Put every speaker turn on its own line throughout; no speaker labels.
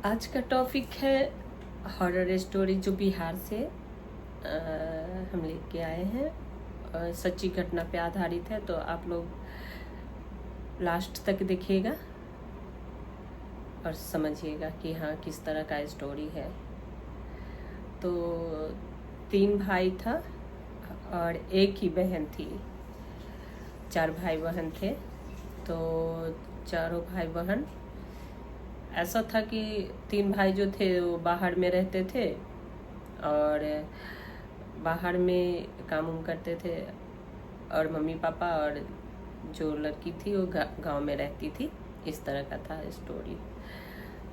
आज का टॉपिक है हॉरर स्टोरी जो बिहार से हम लेके आए हैं और सच्ची घटना पे आधारित है। तो आप लोग लास्ट तक देखिएगा और समझिएगा कि हाँ किस तरह का स्टोरी है। तो 3 भाई था और एक ही बहन थी। 4 भाई बहन थे। तो चारों भाई बहन ऐसा था कि 3 भाई जो थे वो बाहर में रहते थे और बाहर में काम करते थे, और मम्मी पापा और जो लड़की थी वो गांव में रहती थी। इस तरह का था स्टोरी।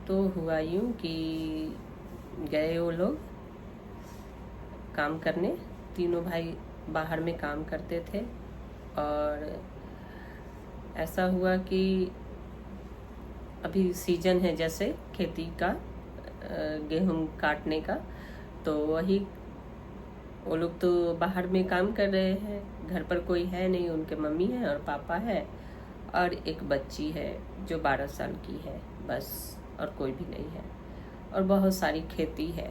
तो हुआ यूं कि गए वो लोग काम करने। तीनों भाई बाहर में काम करते थे और ऐसा हुआ कि अभी सीजन है जैसे खेती का, गेहूं काटने का। तो वही वो लोग तो बाहर में काम कर रहे हैं, घर पर कोई है नहीं, उनके मम्मी है और पापा है और एक बच्ची है जो 12 साल की है बस, और कोई भी नहीं है। और बहुत सारी खेती है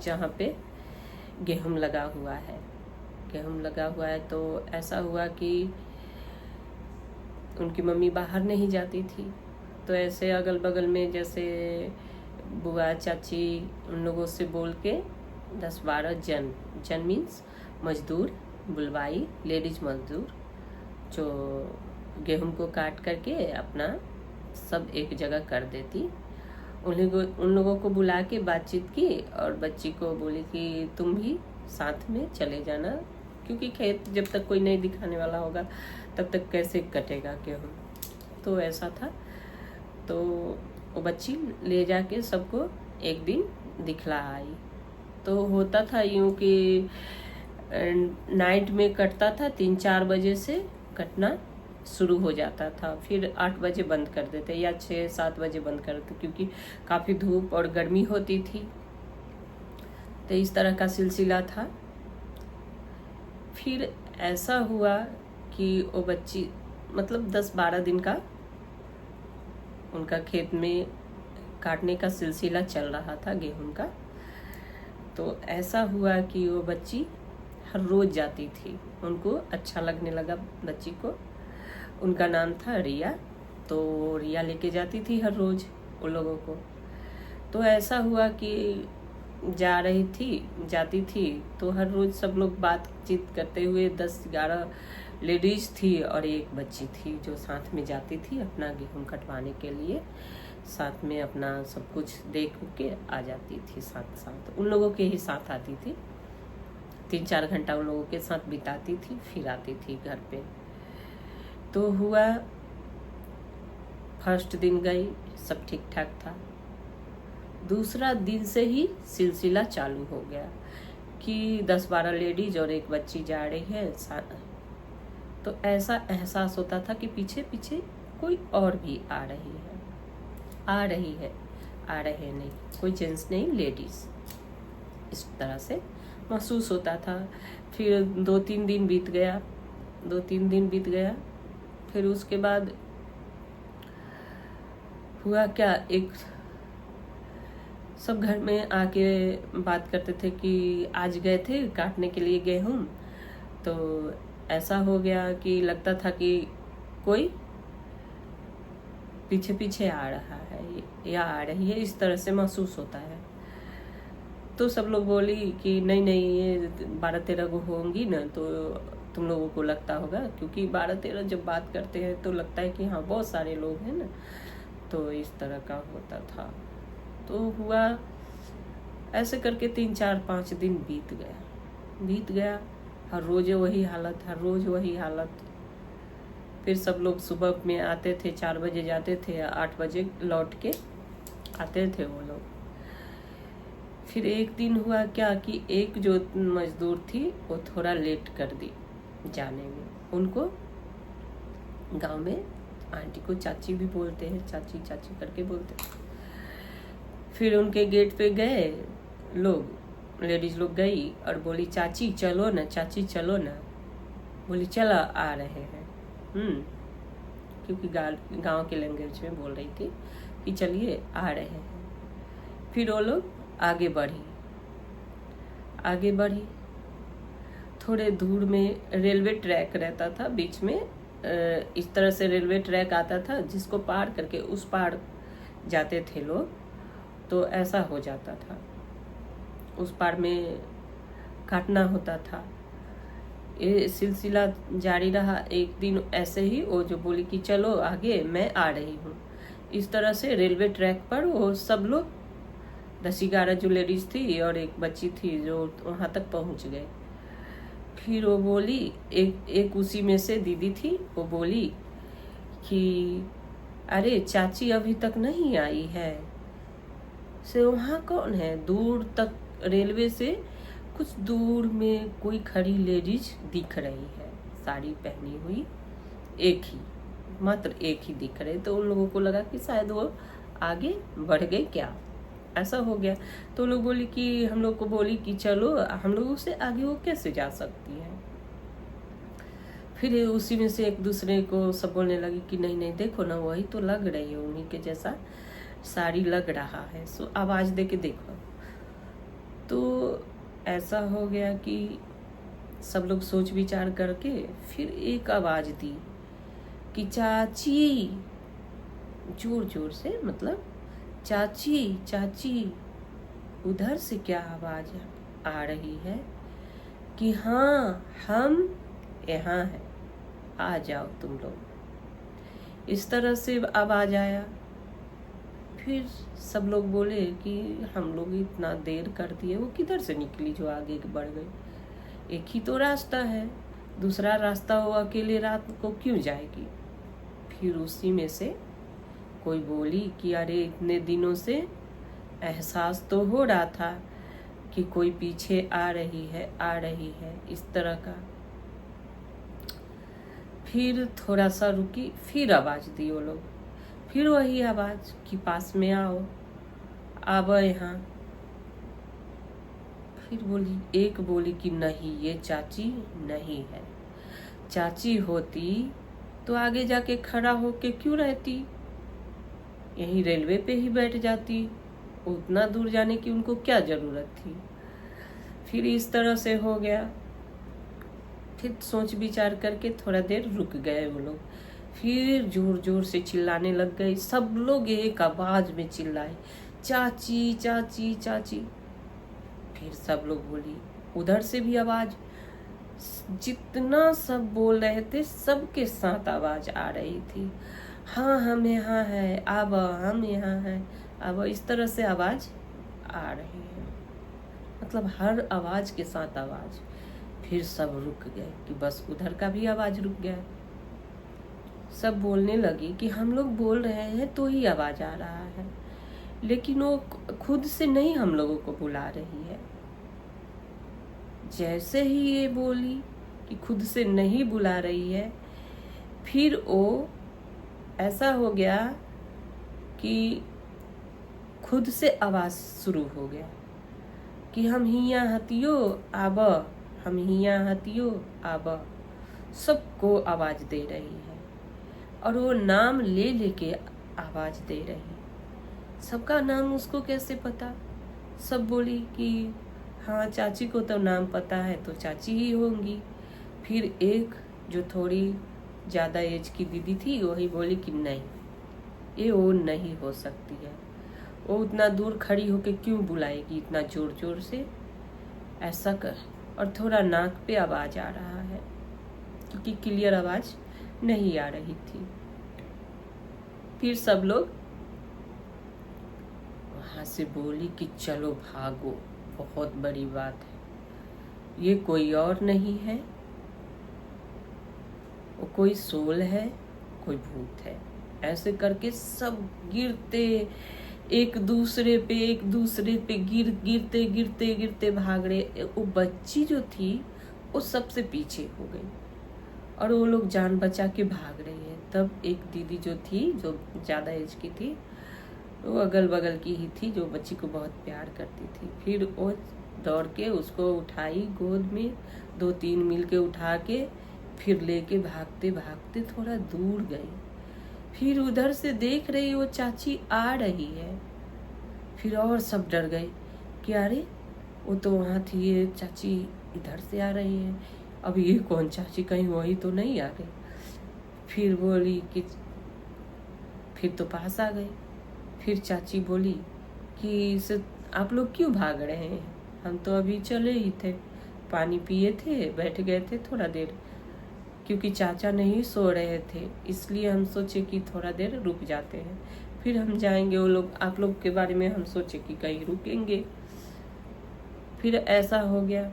जहाँ पे गेहूं लगा हुआ है। तो ऐसा हुआ कि उनकी मम्मी बाहर नहीं जाती थी। तो ऐसे अगल बगल में जैसे बुआ चाची उन लोगों से बोल के 10-12 जन मीन्स मजदूर बुलवाई, लेडीज मजदूर, जो गेहूं को काट करके अपना सब एक जगह कर देती। उन लोगों को बुला के बातचीत की और बच्ची को बोली कि तुम भी साथ में चले जाना, क्योंकि खेत जब तक कोई नहीं दिखाने वाला होगा तब तक कैसे कटेगा गेहूं। तो ऐसा था। तो वो बच्ची ले जाके सबको एक दिन दिखला आई। तो होता था यूं कि नाइट में कटता था, 3-4 बजे से कटना शुरू हो जाता था, फिर 8 बजे बंद कर देते या 6-7 बजे बंद कर देते, क्योंकि काफ़ी धूप और गर्मी होती थी। तो इस तरह का सिलसिला था। फिर ऐसा हुआ कि वो बच्ची मतलब 10-12 दिन का उनका खेत में काटने का सिलसिला चल रहा था गेहूं का। तो ऐसा हुआ कि वो बच्ची हर रोज जाती थी, उनको अच्छा लगने लगा बच्ची को। उनका नाम था रिया। तो रिया लेके जाती थी हर रोज उन लोगों को। तो ऐसा हुआ कि जाती थी तो हर रोज सब लोग बातचीत करते हुए 10-11 लेडीज थी और एक बच्ची थी जो साथ में जाती थी अपना गेहूं कटवाने के लिए। साथ में अपना सब कुछ देख के आ जाती थी, साथ उन लोगों के ही साथ आती थी। 3-4 घंटा उन लोगों के साथ बिताती थी, फिर आती थी घर पे। तो हुआ फर्स्ट दिन गई, सब ठीक ठाक था। दूसरा दिन से ही सिलसिला चालू हो गया कि 10-12 लेडीज और एक बच्ची जा रही है। तो ऐसा एहसास होता था कि पीछे पीछे कोई और भी आ रहे नहीं, कोई जेंट्स नहीं, लेडीज। इस तरह से महसूस होता था। फिर 2-3 दिन बीत गया। फिर उसके बाद हुआ क्या, एक सब घर में आके बात करते थे कि आज गए थे काटने के लिए गेहूं। तो ऐसा हो गया कि लगता था कि कोई पीछे पीछे आ रहा है या आ रही है, इस तरह से महसूस होता है। तो सब लोग बोली कि नहीं ये 12-13 गो होंगी ना, तो तुम लोगों को लगता होगा, क्योंकि 12-13 जब बात करते हैं तो लगता है कि हाँ बहुत सारे लोग हैं ना। तो इस तरह का होता था। तो हुआ ऐसे करके 3-4-5 दिन बीत गया। हर रोज वही हालत। फिर सब लोग सुबह में आते थे, 4 बजे जाते थे, 8 बजे लौट के आते थे वो लोग। फिर एक दिन हुआ क्या कि एक जो मजदूर थी वो थोड़ा लेट कर दी जाने में। उनको गांव में आंटी को चाची भी बोलते हैं, चाची करके बोलते हैं। फिर उनके गेट पे गए लोग, लेडीज लोग गई और बोली चाची चलो ना। बोली चला, आ रहे हैं। क्योंकि गांव के लैंग्वेज में बोल रही थी कि चलिए आ रहे हैं। फिर वो लोग आगे बढ़ी। थोड़े दूर में रेलवे ट्रैक रहता था, बीच में इस तरह से रेलवे ट्रैक आता था जिसको पार करके उस पार जाते थे लोग, तो ऐसा हो जाता था, उस पार में काटना होता था। ये सिलसिला जारी रहा। एक दिन ऐसे ही वो जो बोली कि चलो आगे, मैं आ रही हूँ, इस तरह से रेलवे ट्रैक पर वो सब लोग 10-11 जो लेडीज थी और एक बच्ची थी जो वहाँ तक पहुँच गए। फिर वो बोली, एक उसी में से दीदी थी, वो बोली कि अरे चाची अभी तक नहीं आई है, से वहाँ कौन है। दूर तक रेलवे से कुछ दूर में कोई खड़ी लेडीज दिख रही है, साड़ी पहनी हुई, मात्र एक ही दिख रहे। तो उन लोगों को लगा कि शायद वो आगे बढ़ गए क्या, ऐसा हो गया। तो लोग बोली कि हम लोग को बोली कि चलो, हम लोगों से आगे वो कैसे जा सकती है। फिर उसी में से एक दूसरे को सब बोलने लगी कि नहीं देखो ना, वही तो लग रही है, उन्हीं के जैसा साड़ी लग रहा है, सो आवाज दे के देखो। तो ऐसा हो गया कि सब लोग सोच विचार करके फिर एक आवाज दी कि चाची, जोर जोर से, मतलब चाची चाची। उधर से क्या आवाज आ रही है कि हाँ, हम यहाँ हैं, आ जाओ तुम लोग। इस तरह से आवाज आया। फिर सब लोग बोले कि हम लोग इतना देर कर दिए, वो किधर से निकली जो आगे बढ़ गई। एक ही तो रास्ता है, दूसरा रास्ता वो अकेले रात को क्यों जाएगी। फिर उसी में से कोई बोली कि अरे इतने दिनों से एहसास तो हो रहा था कि कोई पीछे आ रही है, इस तरह का। फिर थोड़ा सा रुकी, फिर आवाज दी वो लोग, फिर वही आवाज कि पास में आओ, अब यहाँ। फिर एक बोली कि नहीं, ये चाची नहीं है। चाची होती तो आगे जाके खड़ा होके क्यों रहती, यही रेलवे पे ही बैठ जाती, उतना दूर जाने की उनको क्या जरूरत थी। फिर इस तरह से हो गया। फिर सोच विचार करके थोड़ा देर रुक गए वो लोग। फिर जोर जोर से चिल्लाने लग गए, सब लोग एक आवाज में चिल्लाए, चाची चाची चाची। फिर सब लोग बोली, उधर से भी आवाज, जितना सब बोल रहे थे सबके साथ आवाज आ रही थी, हाँ हम यहाँ है, अब हम यहाँ है, अब। इस तरह से आवाज आ रही है, मतलब हर आवाज के साथ आवाज। फिर सब रुक गए कि बस उधर का भी आवाज रुक गया। सब बोलने लगी कि हम लोग बोल रहे हैं तो ही आवाज आ रहा है, लेकिन वो खुद से नहीं हम लोगों को बुला रही है। जैसे ही ये बोली कि खुद से नहीं बुला रही है, फिर वो ऐसा हो गया कि खुद से आवाज शुरू हो गया कि हम हिया हतियो आब, हम हिया हतियो आब। सबको आवाज दे रही है और वो नाम ले लेके आवाज दे रही। सबका नाम उसको कैसे पता। सब बोली कि हाँ चाची को तो नाम पता है, तो चाची ही होंगी। फिर एक जो थोड़ी ज़्यादा एज की दीदी थी, वही बोली कि नहीं, ये वो नहीं हो सकती है, वो उतना दूर खड़ी होके क्यों बुलाएगी इतना जोर जोर से, ऐसा कर। और थोड़ा नाक पे आवाज आ रहा है क्योंकि क्लियर आवाज नहीं आ रही थी। फिर सब लोग वहां से बोली कि चलो भागो, बहुत बड़ी बात है, ये कोई और नहीं है, वो कोई सोल है, कोई भूत है। ऐसे करके सब गिरते एक दूसरे पे गिरते भाग रहे। वो बच्ची जो थी वो सबसे पीछे हो गई और वो लोग जान बचा के भाग रही है। तब एक दीदी जो थी, जो ज़्यादा एज की थी, वो अगल बगल की ही थी, जो बच्ची को बहुत प्यार करती थी। फिर वो दौड़ के उसको उठाई गोद में, 2-3 मिल के उठा के फिर लेके भागते भागते थोड़ा दूर गई। फिर उधर से देख रही वो चाची आ रही है, फिर और सब डर गए कि अरे वो तो वहाँ थी, ये चाची इधर से आ रही है, अब ये कौन चाची, कहीं वही तो नहीं आ गई। फिर बोली कि फिर तो पास आ गए। फिर चाची बोली कि आप लोग क्यों भाग रहे हैं, हम तो अभी चले ही थे, पानी पिए थे, बैठ गए थे थोड़ा देर, क्योंकि चाचा नहीं सो रहे थे, इसलिए हम सोचे कि थोड़ा देर रुक जाते हैं, फिर हम जाएंगे। वो लोग आप लोग के बारे में हम सोचे कि कहीं रुकेंगे। फिर ऐसा हो गया।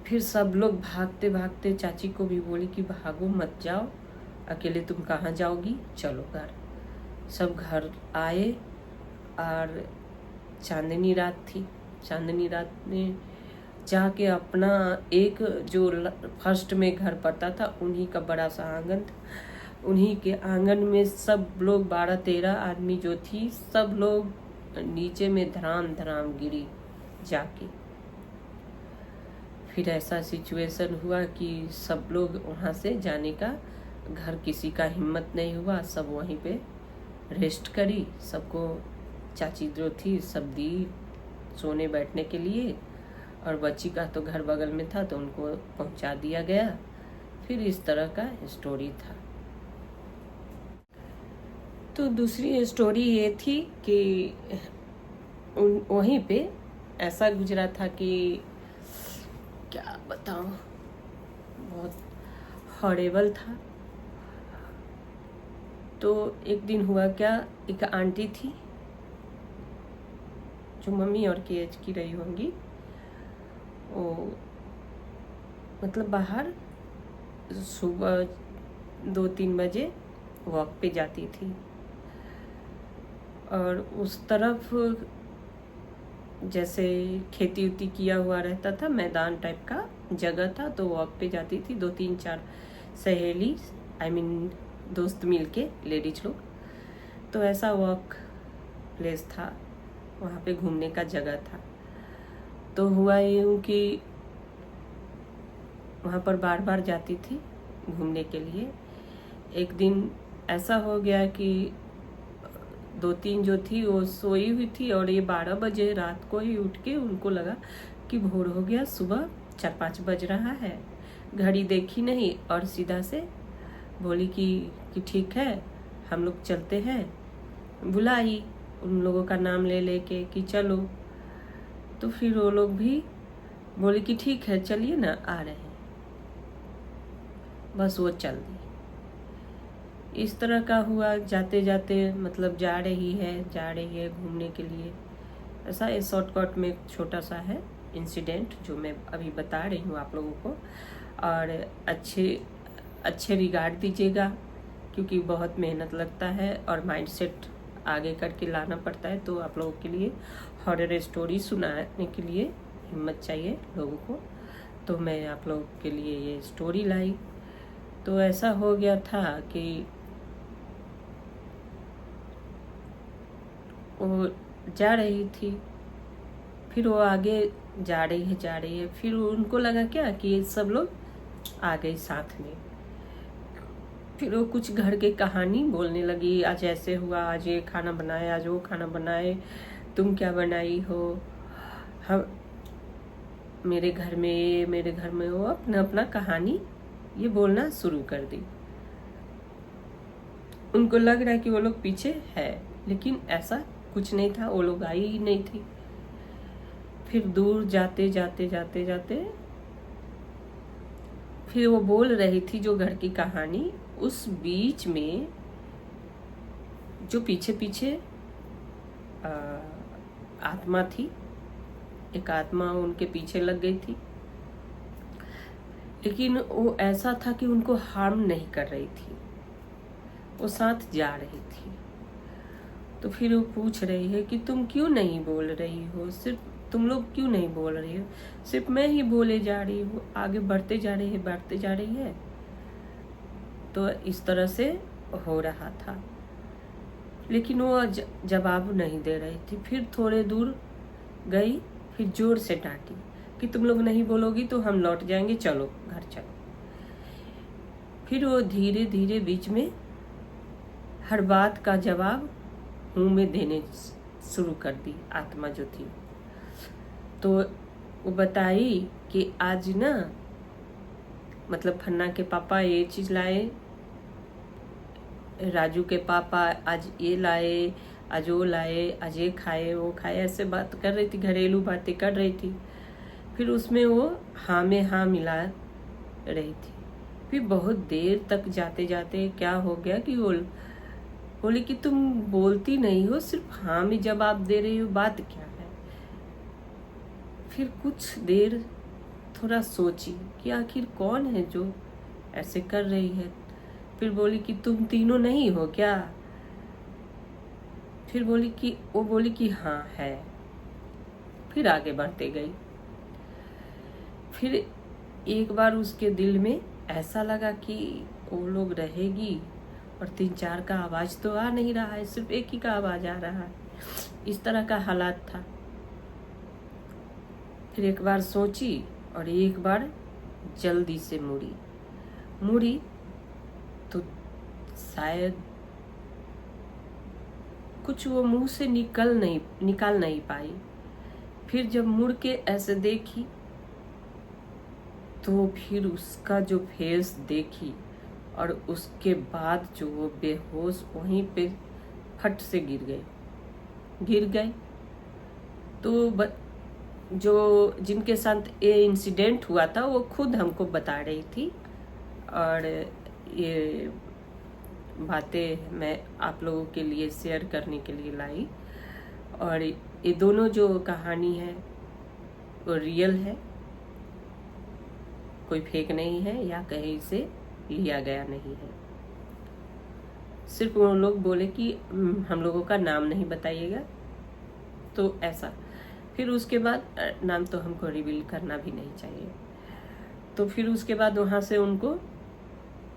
फिर सब लोग भागते भागते चाची को भी बोली कि भागो मत जाओ, अकेले तुम कहाँ जाओगी, चलो घर। सब घर आए और चांदनी रात थी। चांदनी रात में जाके अपना एक जो फर्स्ट में घर पड़ता था, उन्हीं का बड़ा सा आंगन था, उन्हीं के आंगन में सब लोग 12-13 आदमी जो थी, सब लोग नीचे में धड़ाम धड़ाम गिरी जाके। फिर ऐसा सिचुएशन हुआ कि सब लोग वहाँ से जाने का, घर किसी का हिम्मत नहीं हुआ, सब वहीं पे रेस्ट करी। सबको चाची जो थी सब दी सोने बैठने के लिए, और बच्ची का तो घर बगल में था तो उनको पहुंचा दिया गया। फिर इस तरह का स्टोरी था। तो दूसरी स्टोरी ये थी कि वहीं पे ऐसा गुजरा था कि क्या बताऊं, बहुत हॉरेबल था। तो एक दिन हुआ क्या, एक आंटी थी जो मम्मी और की एज की रही होंगी, वो मतलब बाहर सुबह 2-3 बजे वॉक पे जाती थी, और उस तरफ जैसे खेती उती किया हुआ रहता था, मैदान टाइप का जगह था, तो वॉक पे जाती थी 2-3-4 सहेली, दोस्त मिल के, लेडीज लोग। तो ऐसा वॉक प्लेस था, वहाँ पे घूमने का जगह था। तो हुआ यूँ कि वहाँ पर बार बार जाती थी घूमने के लिए। एक दिन ऐसा हो गया कि 2-3 जो थी वो सोई हुई थी, और ये 12 बजे रात को ही उठ के उनको लगा कि भोर हो गया, सुबह 4-5 बज रहा है। घड़ी देखी नहीं और सीधा से बोली कि ठीक है हम लोग चलते हैं। बुलाई उन लोगों का नाम ले लेके कि चलो। तो फिर वो लोग भी बोले कि ठीक है चलिए ना, आ रहे हैं। बस वो चल दी। इस तरह का हुआ, जाते जाते मतलब जा रही है घूमने के लिए। ऐसा इस शॉर्टकट में एक छोटा सा है इंसिडेंट जो मैं अभी बता रही हूँ आप लोगों को, और अच्छे रिगार्ड दीजिएगा, क्योंकि बहुत मेहनत लगता है और माइंडसेट आगे करके लाना पड़ता है। तो आप लोगों के लिए हॉरर स्टोरी सुनाने के लिए हिम्मत चाहिए लोगों को, तो मैं आप लोगों के लिए ये स्टोरी लाई। तो ऐसा हो गया था कि वो जा रही थी, फिर वो आगे जा रही है, फिर उनको लगा क्या कि सब लोग आ गए साथ में। फिर वो कुछ घर के कहानी बोलने लगी, आज ऐसे हुआ, आज ये खाना बनाए, आज वो खाना बनाए, तुम क्या बनाई हो, हम मेरे घर में वो अपना अपना कहानी ये बोलना शुरू कर दी। उनको लग रहा है कि वो लोग पीछे है, लेकिन ऐसा कुछ नहीं था, वो लोग आई ही नहीं थी। फिर दूर जाते जाते फिर वो बोल रही थी जो घर की कहानी, उस बीच में जो पीछे पीछे आत्मा थी, एक आत्मा उनके पीछे लग गई थी, लेकिन वो ऐसा था कि उनको हार्म नहीं कर रही थी, वो साथ जा रही थी। तो फिर वो पूछ रही है कि तुम क्यों नहीं बोल रही हो, सिर्फ तुम लोग क्यों नहीं बोल रही हो, सिर्फ मैं ही बोले जा रही हूँ, आगे बढ़ते जा रही है। तो इस तरह से हो रहा था, लेकिन वो जवाब नहीं दे रही थी। फिर थोड़े दूर गई, फिर जोर से डांटी कि तुम लोग नहीं बोलोगी तो हम लौट जाएंगे, चलो घर चलो। फिर वो धीरे धीरे बीच में हर बात का जवाब मुंह में देने शुरू कर दी आत्मा जो थी। तो वो बताई कि आज ना मतलब फन्ना के पापा ये चीज़ लाए, राजू के पापा आज ये लाए, आज वो लाए, आज ये खाए वो खाए, ऐसे बात कर रही थी, घरेलू बातें कर रही थी। फिर उसमें वो हाँ में हाँ मिला रही थी। फिर बहुत देर तक जाते जाते क्या हो गया कि वो बोली कि तुम बोलती नहीं हो, सिर्फ हाँ में जवाब दे रही हो, बात क्या है। फिर कुछ देर थोड़ा सोची कि आखिर कौन है जो ऐसे कर रही है। फिर बोली कि तुम तीनों नहीं हो क्या। फिर वो बोली कि हाँ है। फिर आगे बढ़ते गई। फिर एक बार उसके दिल में ऐसा लगा कि वो लोग रहेगी और 3-4 का आवाज तो आ नहीं रहा है, सिर्फ एक ही का आवाज आ रहा है। इस तरह का हालात था। फिर एक बार सोची और एक बार जल्दी से मुड़ी तो शायद कुछ वो मुंह से निकाल नहीं पाई। फिर जब मुड़ के ऐसे देखी तो फिर उसका जो फेस देखी और उसके बाद जो वो बेहोश वहीं पे फट से गिर गए। तो जो जिनके साथ ये इंसिडेंट हुआ था वो खुद हमको बता रही थी और ये बातें मैं आप लोगों के लिए शेयर करने के लिए लाई। और ये दोनों जो कहानी है वो रियल है, कोई फेक नहीं है या कहीं से लिया गया नहीं है। सिर्फ वो लोग बोले कि हम लोगों का नाम नहीं बताइएगा, तो ऐसा। फिर उसके बाद नाम तो हमको रिवील करना भी नहीं चाहिए। तो फिर उसके बाद वहाँ से उनको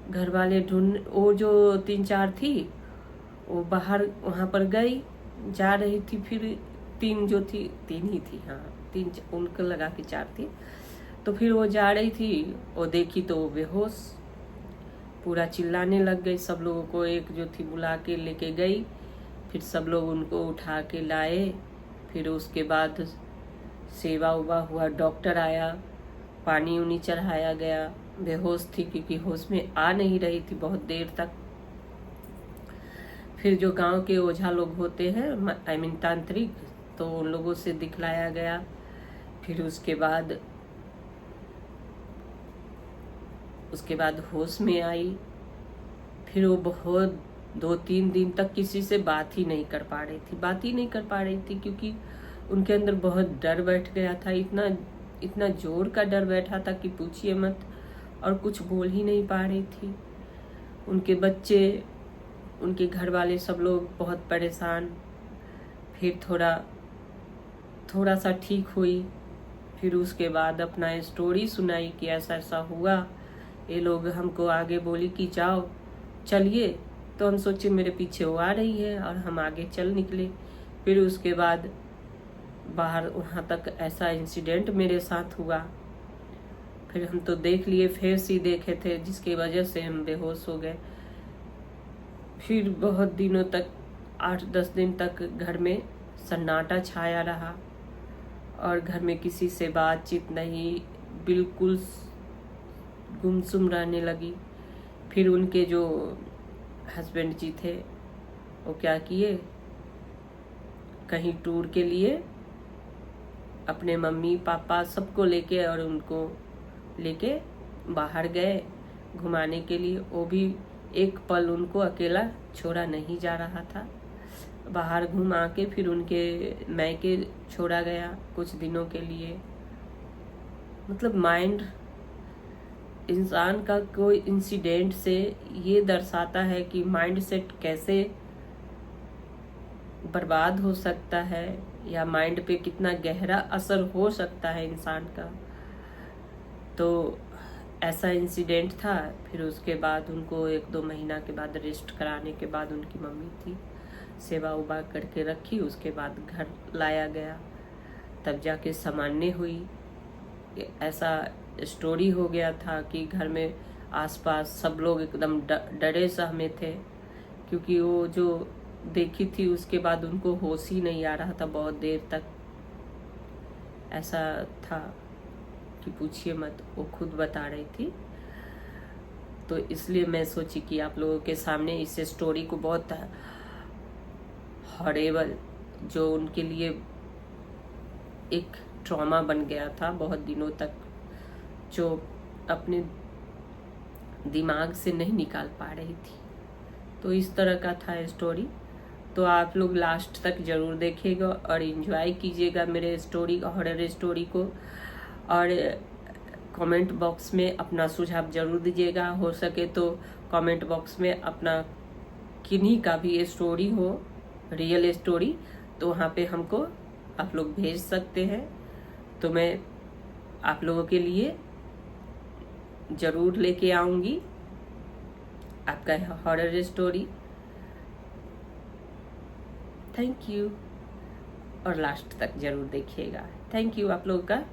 घर वाले वो जो 3-4 थी वो बाहर वहाँ पर गई, जा रही थी। फिर 3 ही थी, हाँ 3 उनको लगा कि 4 थी। तो फिर वो जा रही थी, वो देखी तो वो बेहोश, पूरा चिल्लाने लग गई। सब लोगों को एक जो थी बुला के लेके गई। फिर सब लोग उनको उठा के लाए। फिर उसके बाद सेवा उवा हुआ, डॉक्टर आया, पानी उनी चढ़ाया गया। बेहोश थी क्योंकि होश में आ नहीं रही थी बहुत देर तक। फिर जो गांव के ओझा लोग होते हैं तांत्रिक, तो उन लोगों से दिखलाया गया। फिर उसके बाद होश में आई। फिर वो बहुत 2-3 दिन तक किसी से बात ही नहीं कर पा रही थी क्योंकि उनके अंदर बहुत डर बैठ गया था। इतना जोर का डर बैठा था कि पूछिए मत, और कुछ बोल ही नहीं पा रही थी। उनके बच्चे, उनके घर वाले सब लोग बहुत परेशान। फिर थोड़ा सा ठीक हुई। फिर उसके बाद अपना स्टोरी सुनाई कि ऐसा ऐसा हुआ। ये लोग हमको आगे बोली कि जाओ चलिए, तो हम सोचे मेरे पीछे वो आ रही है और हम आगे चल निकले। फिर उसके बाद बाहर वहाँ तक ऐसा इंसिडेंट मेरे साथ हुआ। फिर हम तो देख लिए, फेस ही देखे थे जिसकी वजह से हम बेहोश हो गए। फिर बहुत दिनों तक 8-10 दिन तक घर में सन्नाटा छाया रहा और घर में किसी से बातचीत नहीं, बिल्कुल गुमसुम रहने लगी। फिर उनके जो हस्बैंड जी थे वो क्या किए, कहीं टूर के लिए अपने मम्मी पापा सबको लेके और उनको लेके बाहर गए घुमाने के लिए। वो भी एक पल उनको अकेला छोड़ा नहीं जा रहा था। बाहर घुमा के फिर उनके मैके छोड़ा गया कुछ दिनों के लिए। मतलब माइंड इंसान का कोई इंसिडेंट से ये दर्शाता है कि माइंड सेट कैसे बर्बाद हो सकता है या माइंड पे कितना गहरा असर हो सकता है इंसान का। तो ऐसा इंसिडेंट था। फिर उसके बाद उनको 1-2 महीना के बाद रेस्ट कराने के बाद उनकी मम्मी थी, सेवा उबा करके रखी। उसके बाद घर लाया गया, तब जाके सामान्य हुई। ऐसा स्टोरी हो गया था कि घर में आसपास सब लोग एकदम डरे सहमे थे क्योंकि वो जो देखी थी उसके बाद उनको होश ही नहीं आ रहा था बहुत देर तक। ऐसा था कि पूछिए मत, वो खुद बता रही थी। तो इसलिए मैं सोची कि आप लोगों के सामने इस स्टोरी को, बहुत हॉरेबल, जो उनके लिए एक ट्रॉमा बन गया था बहुत दिनों तक, जो अपने दिमाग से नहीं निकाल पा रही थी। तो इस तरह का था स्टोरी। तो आप लोग लास्ट तक जरूर देखिएगा और एंजॉय कीजिएगा मेरे स्टोरी, हॉरर स्टोरी को। और कमेंट बॉक्स में अपना सुझाव जरूर दीजिएगा। हो सके तो कमेंट बॉक्स में अपना किन्हीं का भी स्टोरी हो, रियल स्टोरी, तो वहाँ पे हमको आप लोग भेज सकते हैं। तो मैं आप लोगों के लिए जरूर लेके आऊँगी आपका हॉरर स्टोरी। थैंक यू, और लास्ट तक जरूर देखिएगा। थैंक यू आप लोगों का।